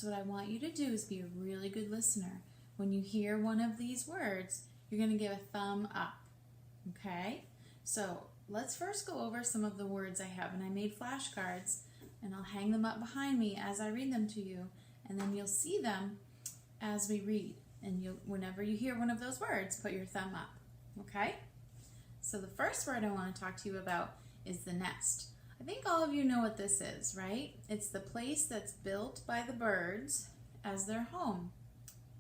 So what I want you to do is be a really good listener. When you hear one of these words, you're going to give a thumb up, okay? So let's first go over some of the words I have, and I made flashcards, and I'll hang them up behind me as I read them to you, and then you'll see them as we read. And whenever you hear one of those words, put your thumb up, okay? So the first word I want to talk to you about is the nest. I think all of you know what this is, right? It's the place that's built by the birds as their home.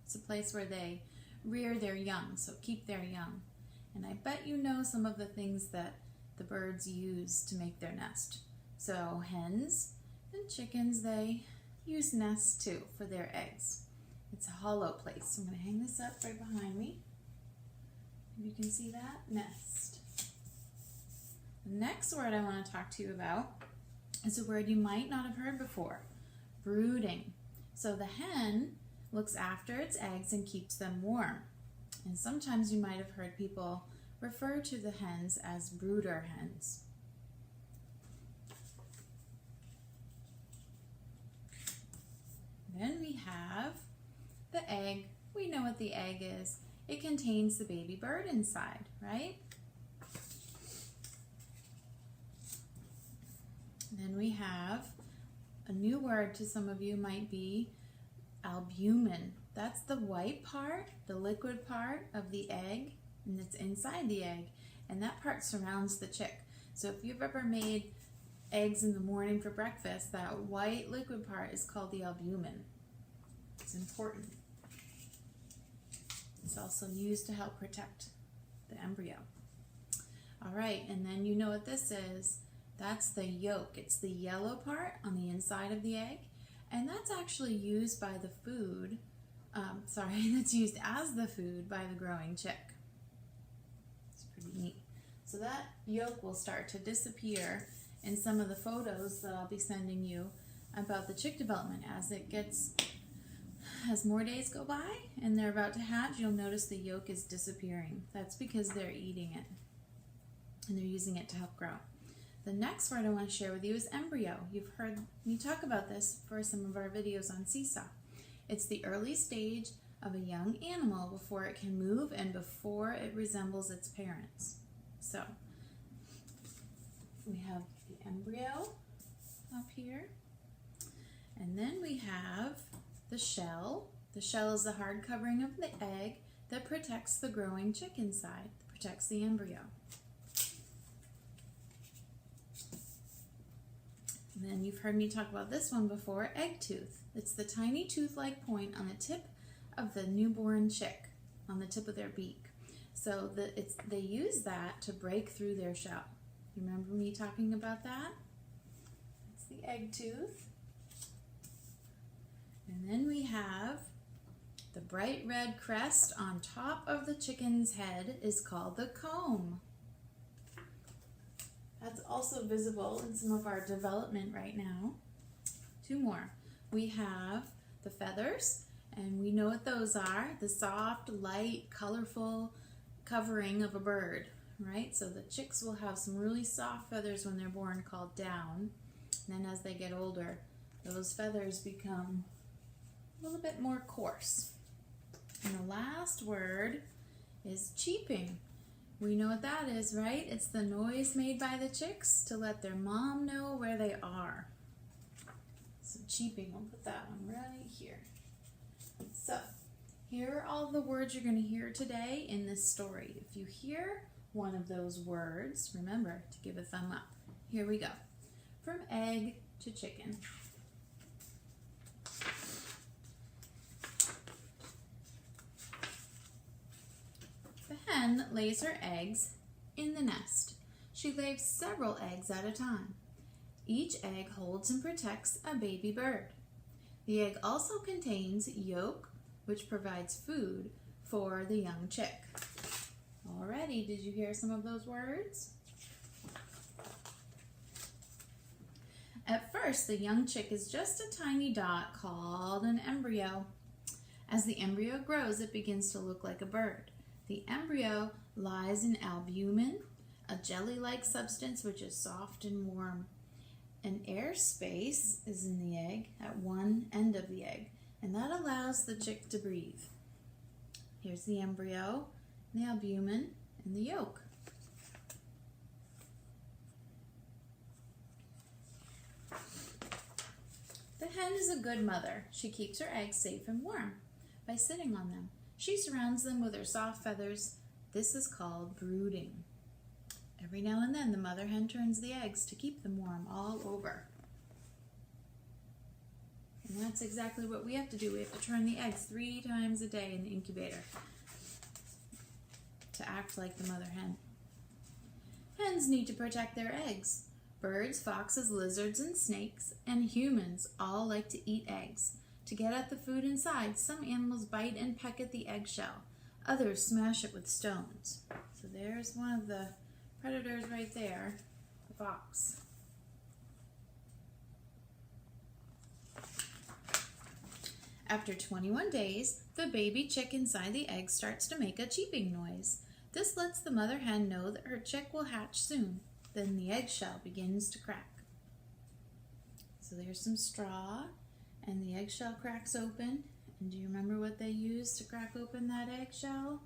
It's a place where they rear their young, so keep their young. And I bet you know some of the things that the birds use to make their nest. So hens and chickens, they use nests too for their eggs. It's a hollow place. So I'm going to hang this up right behind me. If you can see that, nest. The next word I want to talk to you about is a word you might not have heard before, brooding. So the hen looks after its eggs and keeps them warm. And sometimes you might have heard people refer to the hens as brooder hens. Then we have the egg. We know what the egg is. It contains the baby bird inside, right? Then we have a new word to some of you might be albumin. That's the white part, the liquid part of the egg, and it's inside the egg, and that part surrounds the chick. So if you've ever made eggs in the morning for breakfast, that white liquid part is called the albumin. It's important. It's also used to help protect the embryo. All right, and then you know what this is. That's the yolk. It's the yellow part on the inside of the egg, and that's actually used by the food, that's used as the food by the growing chick. It's pretty neat. So that yolk will start to disappear in some of the photos that I'll be sending you about the chick development. As more days go by and they're about to hatch, you'll notice the yolk is disappearing. That's because they're eating it and they're using it to help grow. The next word I want to share with you is embryo. You've heard me talk about this for some of our videos on Seesaw. It's the early stage of a young animal before it can move and before it resembles its parents. So we have the embryo up here, and then we have the shell. The shell is the hard covering of the egg that protects the growing chick inside, protects the embryo. And then you've heard me talk about this one before, egg tooth. It's the tiny tooth-like point on the tip of the newborn chick, on the tip of their beak. So they use that to break through their shell. You remember me talking about that? It's the egg tooth. And then we have the bright red crest on top of the chicken's head is called the comb. That's also visible in some of our development right now. Two more. We have the feathers, and we know what those are. The soft, light, colorful covering of a bird, right? So the chicks will have some really soft feathers when they're born called down. And then as they get older, those feathers become a little bit more coarse. And the last word is cheeping. We know what that is, right? It's the noise made by the chicks to let their mom know where they are. So cheeping, we'll put that one right here. So here are all the words you're going to hear today in this story. If you hear one of those words, remember to give a thumb up. Here we go. From egg to chicken. The hen lays her eggs in the nest. She lays several eggs at a time. Each egg holds and protects a baby bird. The egg also contains yolk, which provides food for the young chick. Alrighty, did you hear some of those words? At first, the young chick is just a tiny dot called an embryo. As the embryo grows, it begins to look like a bird. The embryo lies in albumin, a jelly-like substance which is soft and warm. An air space is in the egg at one end of the egg, and that allows the chick to breathe. Here's the embryo, the albumin, and the yolk. The hen is a good mother. She keeps her eggs safe and warm by sitting on them. She surrounds them with her soft feathers. This is called brooding. Every now and then the mother hen turns the eggs to keep them warm all over. And that's exactly what we have to do. We have to turn the eggs 3 times a day in the incubator to act like the mother hen. Hens need to protect their eggs. Birds, foxes, lizards, and snakes, and humans all like to eat eggs. To get at the food inside, some animals bite and peck at the eggshell. Others smash it with stones. So there's one of the predators right there, the fox. After 21 days, the baby chick inside the egg starts to make a cheeping noise. This lets the mother hen know that her chick will hatch soon. Then the eggshell begins to crack. So there's some straw, and the eggshell cracks open. And do you remember what they used to crack open that eggshell?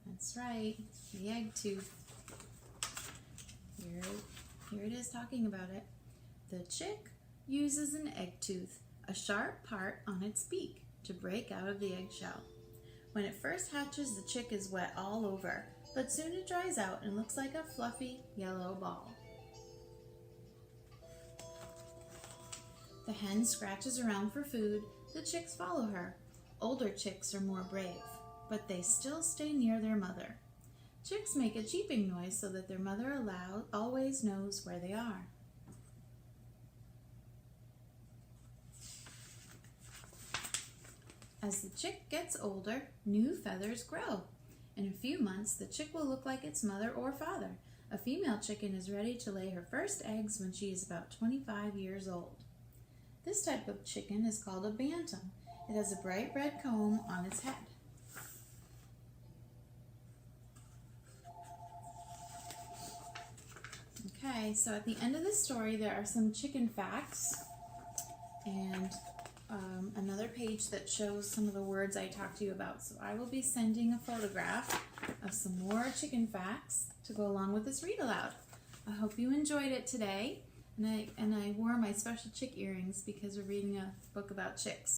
That's right, the egg tooth. Here it is talking about it. The chick uses an egg tooth, a sharp part on its beak, to break out of the eggshell. When it first hatches, the chick is wet all over, but soon it dries out and looks like a fluffy yellow ball. The hen scratches around for food. The chicks follow her. Older chicks are more brave, but they still stay near their mother. Chicks make a cheeping noise so that their mother Aloud always knows where they are. As the chick gets older, new feathers grow. In a few months, the chick will look like its mother or father. A female chicken is ready to lay her first eggs when she is about 25 years old. This type of chicken is called a bantam. It has a bright red comb on its head. Okay, so at the end of the story, there are some chicken facts and another page that shows some of the words I talked to you about. So I will be sending a photograph of some more chicken facts to go along with this read aloud. I hope you enjoyed it today, and I wore my special chick earrings because we're reading a book about chicks.